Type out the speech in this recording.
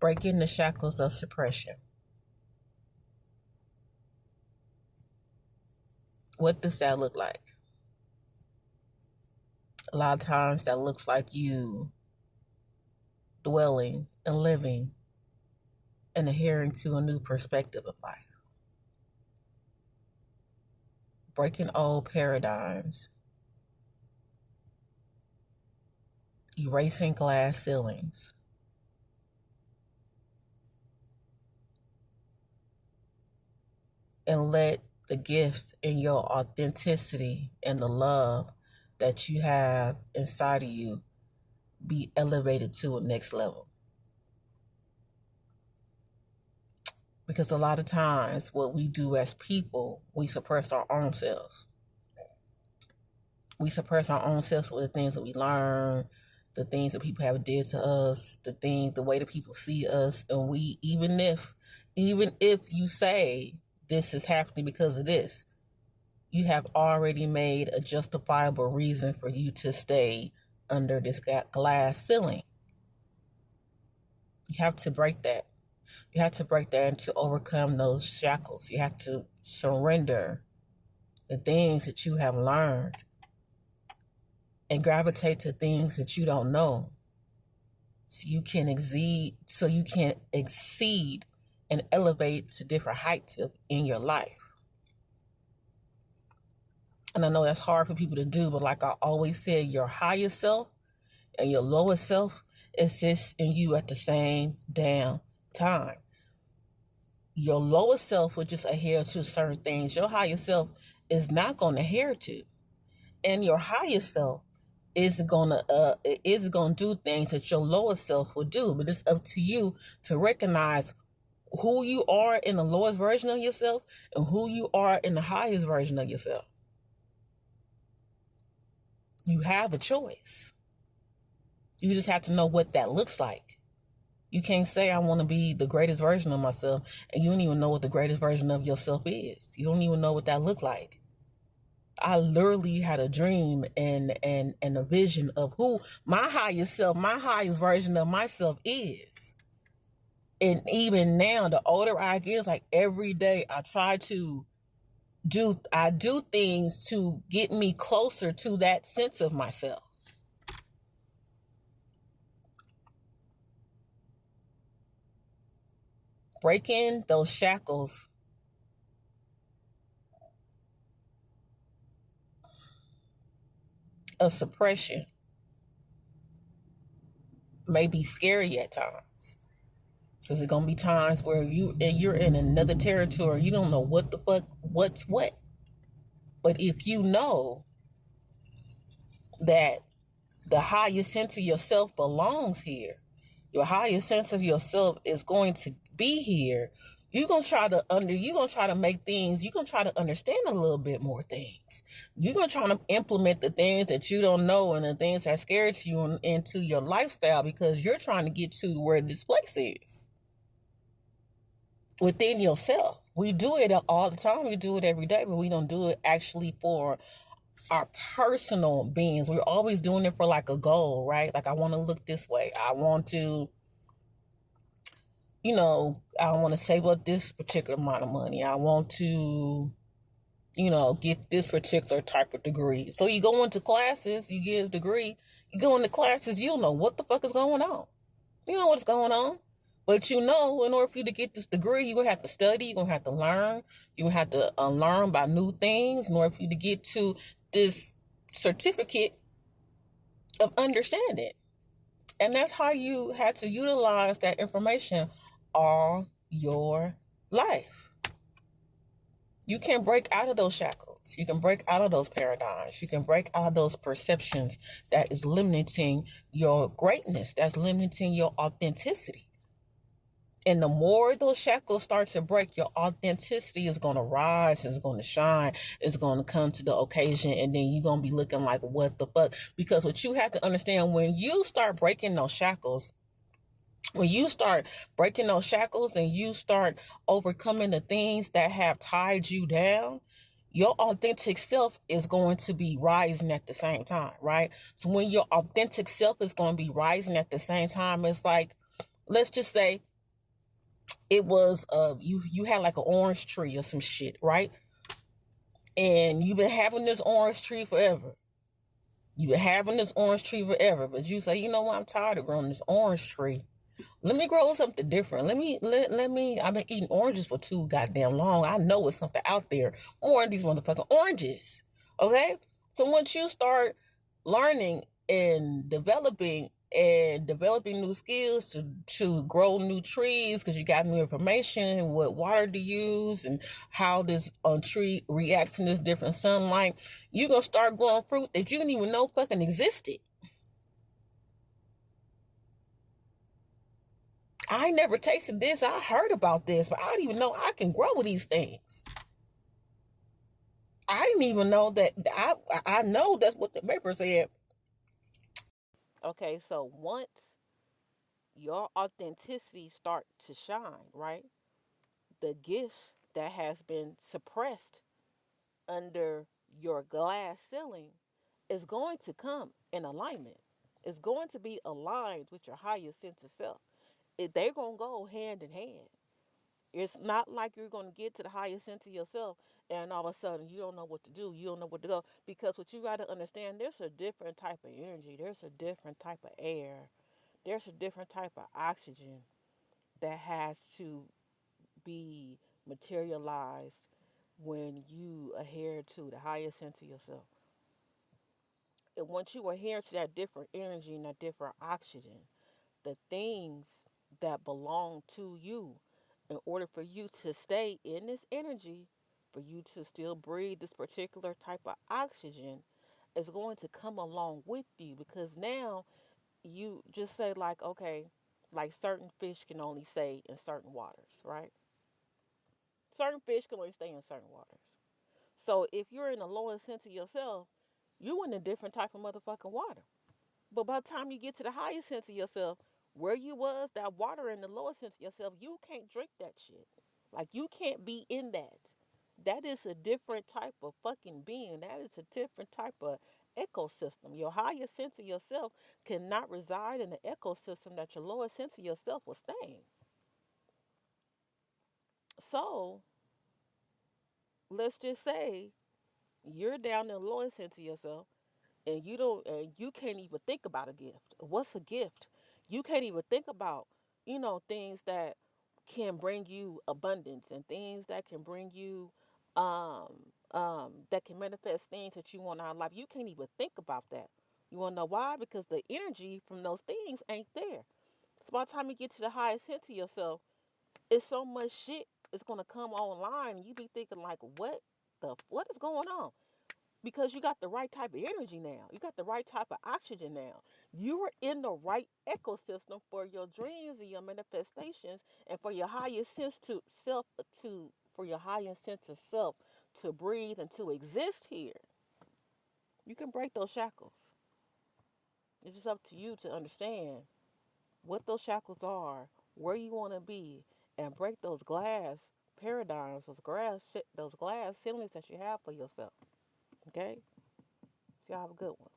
Breaking the shackles of suppression. What does that look like? A lot of times that looks like you dwelling and living and adhering to a new perspective of life. Breaking old paradigms. Erasing glass ceilings. And let the gift and your authenticity and the love that you have inside of you be elevated to a next level. Because a lot of times what we do as people, we suppress our own selves. We suppress our own selves with the things that we learn, the things that people have did to us, the way that people see us. And we, even if you say this is happening because of this, you have already made a justifiable reason for you to stay under this glass ceiling. You have to break that. You have to break that and to overcome those shackles. You have to surrender the things that you have learned and gravitate to things that you don't know. So you can exceed and elevate to different heights in your life. And I know that's hard for people to do, but like I always said, your highest self and your lowest self exists in you at the same damn time. Your lowest self will just adhere to certain things. Your higher self is not going to adhere to. And your highest self is going to do things that your lowest self will do. But it's up to you to recognize who you are in the lowest version of yourself and who you are in the highest version of yourself. You have a choice. You just have to know what that looks like. You can't say I want to be the greatest version of myself and you don't even know what the greatest version of yourself is. You don't even know what that looked like. I literally had a dream and a vision of who my highest self, my highest version of myself is. And even now, the older I get, it's like every day I try to do things to get me closer to that sense of myself. Breaking those shackles of suppression may be scary at times. Because there's going to be times where you're in another territory. You don't know what the fuck, what's what. But if you know that the highest sense of yourself belongs here, your highest sense of yourself is going to be here, you're going to try to make things, you're going to try to understand a little bit more things. You're going to try to implement the things that you don't know and the things that scare you into your lifestyle because you're trying to get to where this place is. Within yourself. We do it all the time. We do it every day, but we don't do it actually for our personal beings. We're always doing it for like a goal, right? Like I want to look this way. I want to, I want to save up this particular amount of money. I want to, get this particular type of degree. So you go into classes, you get a degree, you go into classes, you don't know what the fuck is going on. You know what's going on. But in order for you to get this degree, you're going to have to study, you're going to have to learn, you're going to have to learn about new things in order for you to get to this certificate of understanding. And that's how you had to utilize that information all your life. You can break out of those shackles. You can break out of those paradigms. You can break out of those perceptions that is limiting your greatness, that's limiting your authenticity. And the more those shackles start to break, your authenticity is going to rise, it's going to shine, it's going to come to the occasion, and then you're going to be looking like, what the fuck? Because what you have to understand, when you start breaking those shackles, and you start overcoming the things that have tied you down, your authentic self is going to be rising at the same time, right? So when your authentic self is going to be rising at the same time, it's like, let's just say, It was you had like an orange tree or some shit, right? And you've been having this orange tree forever. You've been having this orange tree forever, but you say, you know what, I'm tired of growing this orange tree. Let me grow something different. Let me I've been eating oranges for too goddamn long. I know it's something out there more than these motherfucking oranges. Okay? So once you start learning and developing new skills to grow new trees because you got new information, what water to use and how this tree reacts in this different sunlight, you're gonna start growing fruit that you didn't even know fucking existed. I never tasted this. I heard about this, but I didn't even know I can grow these things. I didn't even know that. I know that's what the paper said. Okay, so once your authenticity start to shine, right? The gift that has been suppressed under your glass ceiling is going to come in alignment. It's going to be aligned with your highest sense of self. They're going to go hand in hand. It's not like you're going to get to the highest sense of yourself and all of a sudden you don't know what to do. You don't know what to go. Because what you got to understand, there's a different type of energy. There's a different type of air. There's a different type of oxygen that has to be materialized when you adhere to the highest sense of yourself. And once you adhere to that different energy and that different oxygen, the things that belong to you, in order for you to stay in this energy, for you to still breathe this particular type of oxygen, is going to come along with you because now you just say, like, okay, like certain fish can only stay in certain waters, right? Certain fish can only stay in certain waters. So if you're in the lowest sense of yourself, you in a different type of motherfucking water. But by the time you get to the highest sense of yourself, where you was, that water in the lowest sense of yourself, you can't drink that shit. Like you can't be in that. That is a different type of fucking being. That is a different type of ecosystem. Your highest sense of yourself cannot reside in the ecosystem that your lowest sense of yourself will stay in. So let's just say you're down in the lowest sense of yourself and you can't even think about a gift. What's a gift? You can't even think about, things that can bring you abundance and things that can bring you that can manifest things that you want out of life. You can't even think about that. You wanna know why? Because the energy from those things ain't there. So by the time you get to the highest sense of yourself, it's so much shit is gonna come online and you be thinking like what is going on? Because you got the right type of energy now. You got the right type of oxygen now. You are in the right ecosystem for your dreams and your manifestations and for your highest sense to self to for your highest sense of self to breathe and to exist here. You can break those shackles. It's just up to you to understand what those shackles are, where you want to be, and break those glass paradigms, those glass ceilings that you have for yourself. Okay? So y'all have a good one.